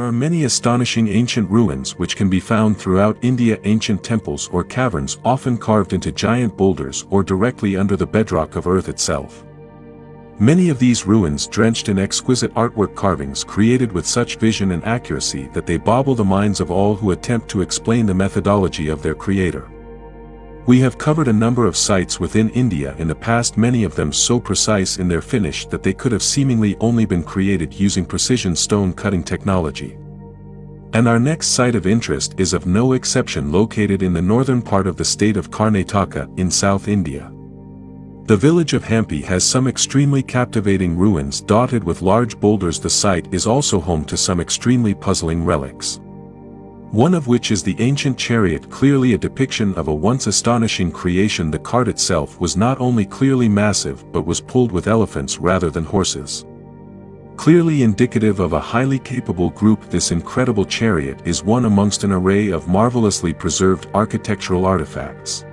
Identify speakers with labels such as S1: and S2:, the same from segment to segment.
S1: are many astonishing ancient ruins which can be found throughout India, ancient temples or caverns often carved into giant boulders or directly under the bedrock of Earth itself. Many of these ruins drenched in exquisite artwork carvings created with such vision and accuracy that they boggle the minds of all who attempt to explain the methodology of their creator. We have covered a number of sites within India in the past, many of them so precise in their finish that they could have seemingly only been created using precision stone cutting technology. And our next site of interest is of no exception located in the northern part of the state of Karnataka in South India. The village of Hampi has some extremely captivating ruins dotted with large boulders. The site is also home to some extremely puzzling relics. One of which is the ancient chariot, clearly a depiction of a once astonishing creation. The cart itself was not only clearly massive but was pulled with elephants rather than horses. Clearly indicative of a highly capable group, this incredible chariot is one amongst an array of marvelously preserved architectural artifacts,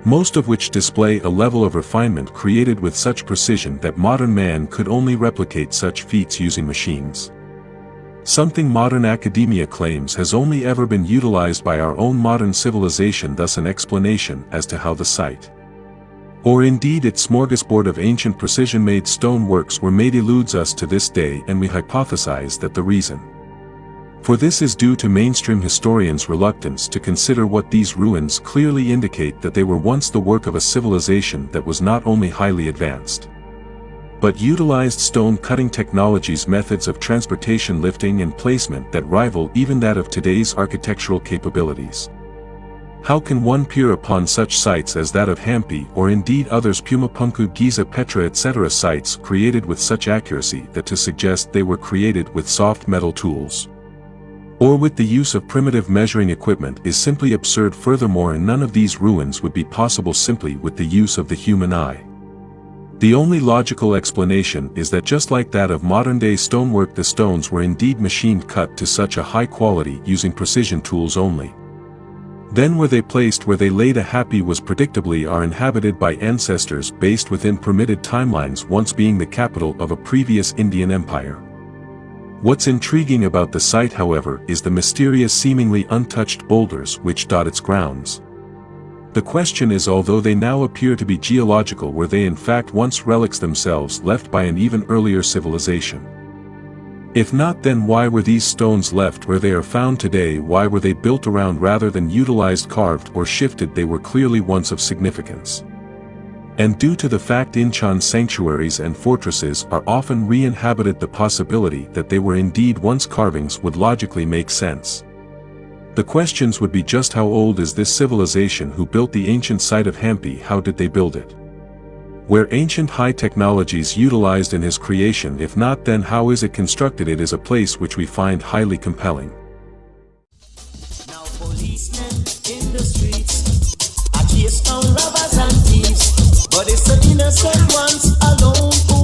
S1: most of which display a level of refinement created with such precision that modern man could only replicate such feats using machines. Something modern academia claims has only ever been utilized by our own modern civilization, thus an explanation as to how the site, or indeed its smorgasbord of ancient precision-made stone works were made, eludes us to this day, and we hypothesize that the reason for this is due to mainstream historians' reluctance to consider what these ruins clearly indicate, that they were once the work of a civilization that was not only highly advanced, but utilized stone cutting technologies, methods of transportation, lifting and placement that rival even that of today's architectural capabilities. How can one peer upon such sites as that of Hampi, or indeed others, Pumapunku, Giza, Petra, etc., sites created with such accuracy that to suggest they were created with soft metal tools, or with the use of primitive measuring equipment, is simply absurd. Furthermore, none of these ruins would be possible simply with the use of the human eye. The only logical explanation is that just like that of modern-day stonework, the stones were indeed machined, cut to such a high quality using precision tools only. Then were they placed where they lay. The Hampi was predictably are inhabited by ancestors based within permitted timelines, once being the capital of a previous Indian empire. What's intriguing about the site, however, is the mysterious seemingly untouched boulders which dot its grounds. The question is, although they now appear to be geological, were they in fact once relics themselves left by an even earlier civilization? If not, then why were these stones left where they are found today? Why were they built around rather than utilized, carved or shifted? They were clearly once of significance. And due to the fact Inchan sanctuaries and fortresses are often re-inhabited, the possibility that they were indeed once carvings would logically make sense. The questions would be, just how old is this civilization who built the ancient site of Hampi? How did they build it? Were ancient high technologies utilized in his creation? If not, then how is it constructed? It is a place which we find highly compelling.
S2: Now policemen in the streets are chased down robbers and thieves, but it's the innocent ones alone who